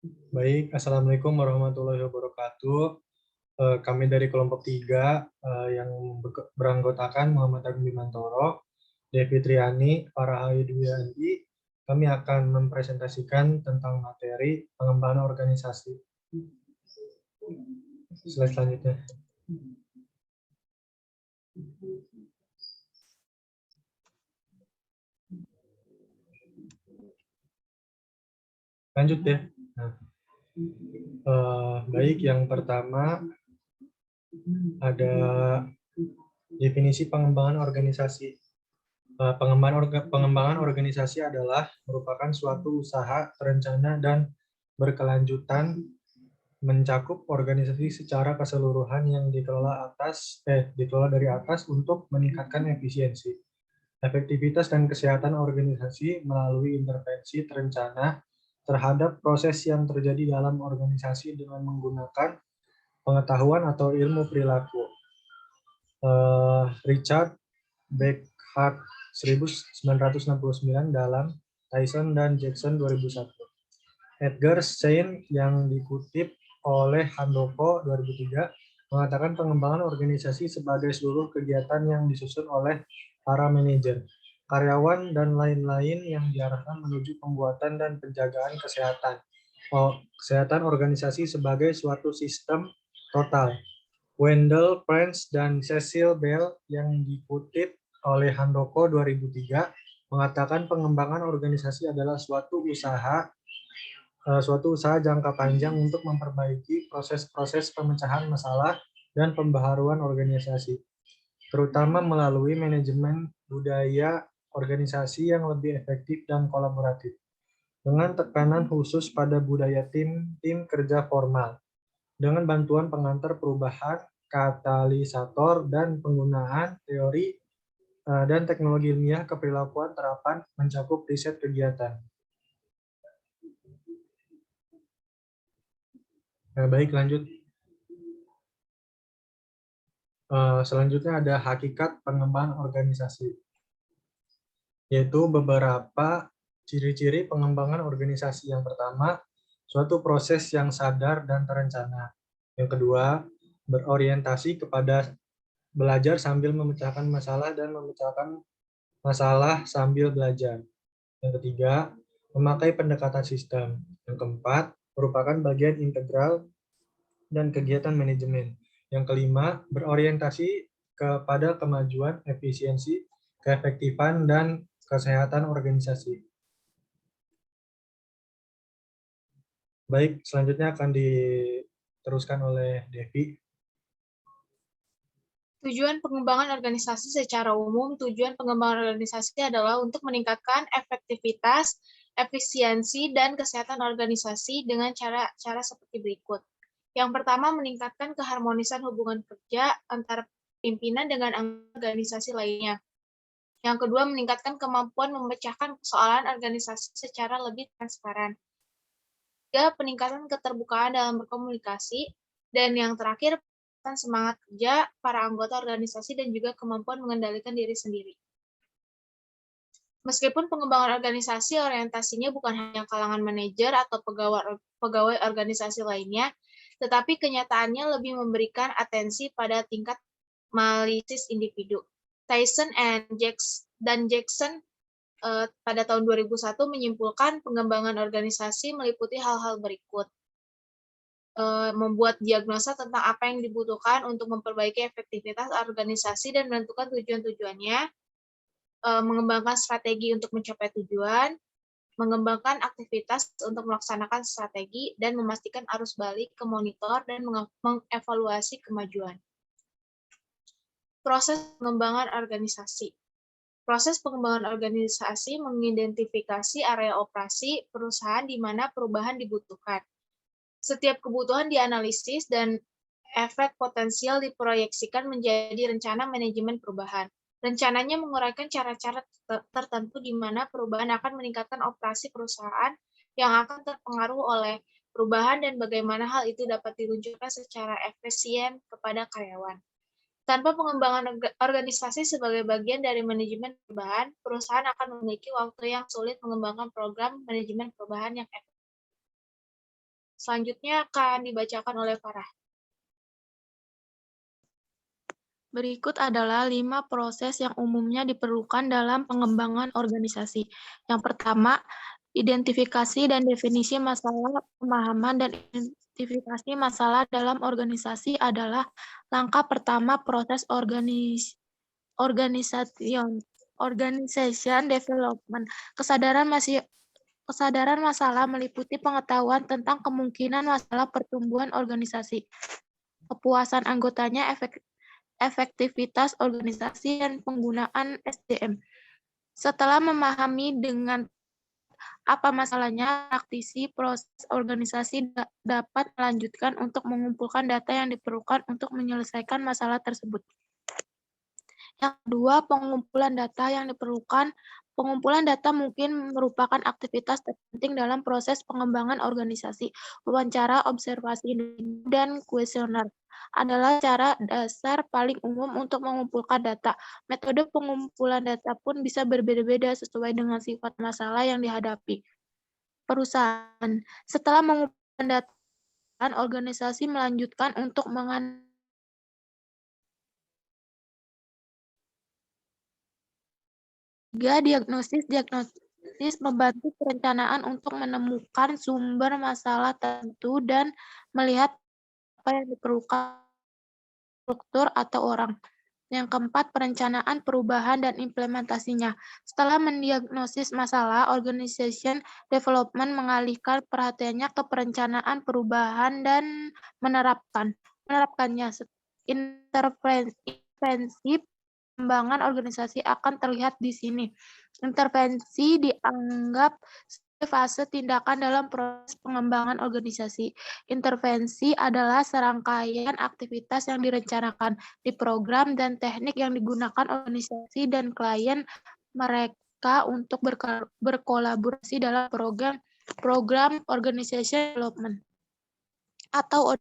Baik, Assalamualaikum warahmatullahi wabarakatuh. Kami dari kelompok 3 yang beranggotakan Muhammad Agung Bimantoro, Devi Triani, Farah Dwiyanti. Kami akan mempresentasikan tentang materi pengembangan organisasi. Slide selanjutnya. Lanjut ya. Nah, baik, yang pertama ada definisi pengembangan organisasi. Pengembangan organisasi adalah merupakan suatu usaha terencana dan berkelanjutan mencakup organisasi secara keseluruhan yang dikelola dari atas untuk meningkatkan efisiensi, efektivitas dan kesehatan organisasi melalui intervensi terencana terhadap proses yang terjadi dalam organisasi dengan menggunakan pengetahuan atau ilmu perilaku. Richard Beckhardt 1969 dalam Tyson dan Jackson 2001. Edgar Schein yang dikutip oleh Handoko 2003 mengatakan pengembangan organisasi sebagai seluruh kegiatan yang disusun oleh para manajer, karyawan, dan lain-lain yang diarahkan menuju pembuatan dan penjagaan kesehatan organisasi sebagai suatu sistem total. Wendell Prince dan Cecil Bell yang dikutip oleh Handoko 2003 mengatakan pengembangan organisasi adalah suatu usaha jangka panjang untuk memperbaiki proses-proses pemecahan masalah dan pembaharuan organisasi, terutama melalui manajemen budaya organisasi yang lebih efektif dan kolaboratif, dengan tekanan khusus pada budaya tim kerja formal, dengan bantuan pengantar perubahan, katalisator, dan penggunaan teori dan teknologi ilmiah keperilakuan terapan mencakup riset kegiatan. Baik, lanjut. Selanjutnya ada hakikat pengembangan organisasi, yaitu beberapa ciri-ciri pengembangan organisasi. Yang pertama, suatu proses yang sadar dan terencana. Yang kedua, berorientasi kepada belajar sambil memecahkan masalah dan memecahkan masalah sambil belajar. Yang ketiga, memakai pendekatan sistem. Yang keempat, merupakan bagian integral dan kegiatan manajemen. Yang kelima, berorientasi kepada kemajuan, efisiensi, keefektifan, dan kesehatan organisasi. Baik, selanjutnya akan diteruskan oleh Devi. Tujuan pengembangan organisasi secara umum, tujuan pengembangan organisasi adalah untuk meningkatkan efektivitas, efisiensi, dan kesehatan organisasi dengan cara seperti berikut. Yang pertama, meningkatkan keharmonisan hubungan kerja antara pimpinan dengan organisasi lainnya. Yang kedua, meningkatkan kemampuan memecahkan persoalan organisasi secara lebih transparan. Ketiga, peningkatan keterbukaan dalam berkomunikasi. Dan yang terakhir, semangat kerja para anggota organisasi dan juga kemampuan mengendalikan diri sendiri. Meskipun pengembangan organisasi orientasinya bukan hanya kalangan manajer atau pegawai organisasi lainnya, tetapi kenyataannya lebih memberikan atensi pada tingkat analisis individu. Tyson dan Jackson pada tahun 2001 menyimpulkan pengembangan organisasi meliputi hal-hal berikut. Membuat diagnosa tentang apa yang dibutuhkan untuk memperbaiki efektivitas organisasi dan menentukan tujuan-tujuannya, mengembangkan strategi untuk mencapai tujuan, mengembangkan aktivitas untuk melaksanakan strategi, dan memastikan arus balik ke monitor dan mengevaluasi kemajuan. Proses pengembangan organisasi. Proses pengembangan organisasi mengidentifikasi area operasi perusahaan di mana perubahan dibutuhkan. Setiap kebutuhan dianalisis dan efek potensial diproyeksikan menjadi rencana manajemen perubahan. Rencananya menguraikan cara-cara tertentu di mana perubahan akan meningkatkan operasi perusahaan yang akan terpengaruh oleh perubahan dan bagaimana hal itu dapat diluncurkan secara efisien kepada karyawan. Tanpa pengembangan organisasi sebagai bagian dari manajemen perubahan, perusahaan akan memiliki waktu yang sulit mengembangkan program manajemen perubahan yang efektif. Selanjutnya akan dibacakan oleh Farah. Berikut adalah 5 proses yang umumnya diperlukan dalam pengembangan organisasi. Yang pertama, identifikasi dan definisi masalah, pemahaman dan identifikasi masalah dalam organisasi adalah langkah pertama proses organization development. Kesadaran masalah meliputi pengetahuan tentang kemungkinan masalah pertumbuhan organisasi, kepuasan anggotanya, efektivitas organisasi, dan penggunaan SDM. Setelah memahami dengan apa masalahnya, praktisi proses organisasi dapat melanjutkan untuk mengumpulkan data yang diperlukan untuk menyelesaikan masalah tersebut. Yang kedua, pengumpulan data yang diperlukan. Pengumpulan data mungkin merupakan aktivitas terpenting dalam proses pengembangan organisasi. Wawancara, observasi, dan kuesioner adalah cara dasar paling umum untuk mengumpulkan data. Metode pengumpulan data pun bisa berbeda-beda sesuai dengan sifat masalah yang dihadapi. Perusahaan. Setelah mengumpulkan data, organisasi melanjutkan untuk diagnosis membantu perencanaan untuk menemukan sumber masalah tertentu dan melihat apa yang diperlukan struktur atau orang. Yang keempat, perencanaan perubahan dan implementasinya. Setelah mendiagnosis masalah, organization development mengalihkan perhatiannya ke perencanaan perubahan dan menerapkannya. Intervensi pengembangan organisasi akan terlihat di sini. Intervensi dianggap sebagai fase tindakan dalam proses pengembangan organisasi. Intervensi adalah serangkaian aktivitas yang direncanakan, diprogram, dan teknik yang digunakan organisasi dan klien mereka untuk berkolaborasi dalam program organization development atau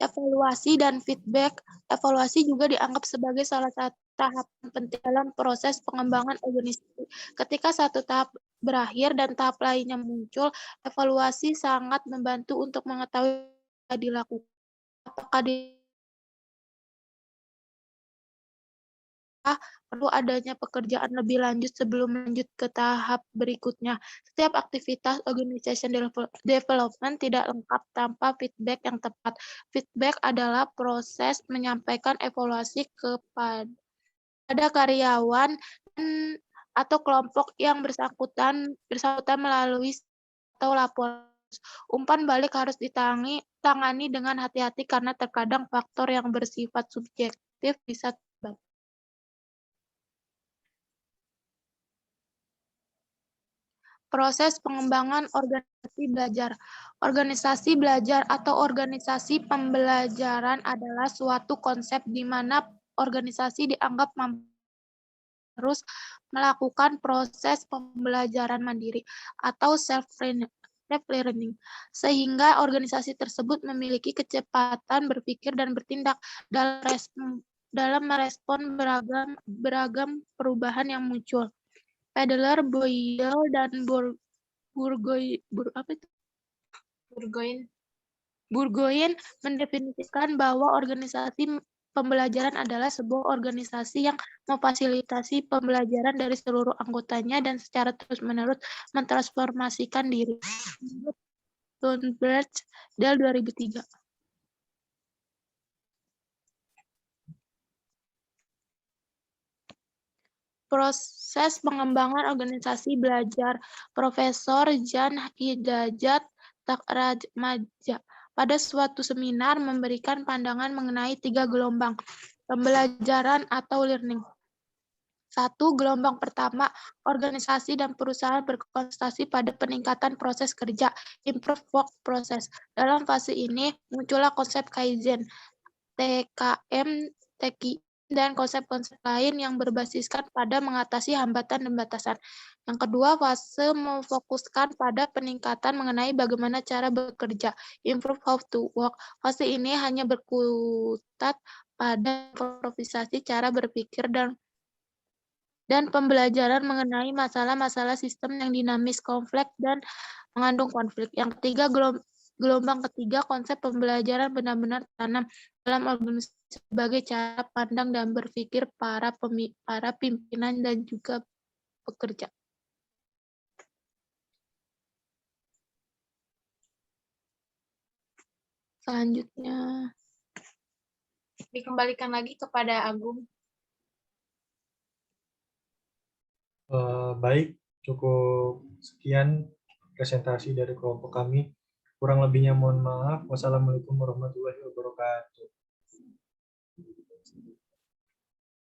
evaluasi dan feedback. Evaluasi juga dianggap sebagai salah satu tahap penting dalam proses pengembangan organisasi. Ketika satu tahap berakhir dan tahap lainnya muncul, evaluasi sangat membantu untuk mengetahui apa yang dilakukan. Apakah perlu adanya pekerjaan lebih lanjut sebelum lanjut ke tahap berikutnya. Setiap aktivitas organization development tidak lengkap tanpa feedback yang tepat. Feedback adalah proses menyampaikan evaluasi kepada karyawan atau kelompok yang bersangkutan melalui atau laporan. Umpan balik harus ditangani dengan hati-hati karena terkadang faktor yang bersifat subjektif bisa terlibat. Proses pengembangan organisasi belajar. Organisasi belajar atau organisasi pembelajaran adalah suatu konsep di mana organisasi dianggap harus melakukan proses pembelajaran mandiri atau self-learning, sehingga organisasi tersebut memiliki kecepatan berpikir dan bertindak dalam merespon beragam perubahan yang muncul. Pedler, Boyle, dan Burgoyne mendefinisikan bahwa organisasi pembelajaran adalah sebuah organisasi yang memfasilitasi pembelajaran dari seluruh anggotanya dan secara terus-menerus mentransformasikan diri. Thunberg, Del 2003. Proses pengembangan organisasi belajar. Profesor Jan Hidayat Takramaja pada suatu seminar memberikan pandangan mengenai 3 gelombang pembelajaran atau learning. 1. Gelombang pertama, organisasi dan perusahaan berkonsentrasi pada peningkatan proses kerja, improve work process. Dalam fase ini muncullah konsep Kaizen, TKM, TKI, dan konsep-konsep lain yang berbasiskan pada mengatasi hambatan dan batasan. Yang kedua, fase memfokuskan pada peningkatan mengenai bagaimana cara bekerja, improve how to work. Fase ini hanya berkutat pada improvisasi cara berpikir dan dan pembelajaran mengenai masalah-masalah sistem yang dinamis, kompleks, dan mengandung konflik. Yang ketiga, gelombang ketiga, konsep pembelajaran benar-benar tanam dalam organisasi sebagai cara pandang dan berpikir para pimpinan dan juga pekerja. Selanjutnya, Dikembalikan lagi kepada Agung. Baik, cukup sekian presentasi dari kelompok kami. Kurang lebihnya mohon maaf. Wassalamualaikum warahmatullahi wabarakatuh.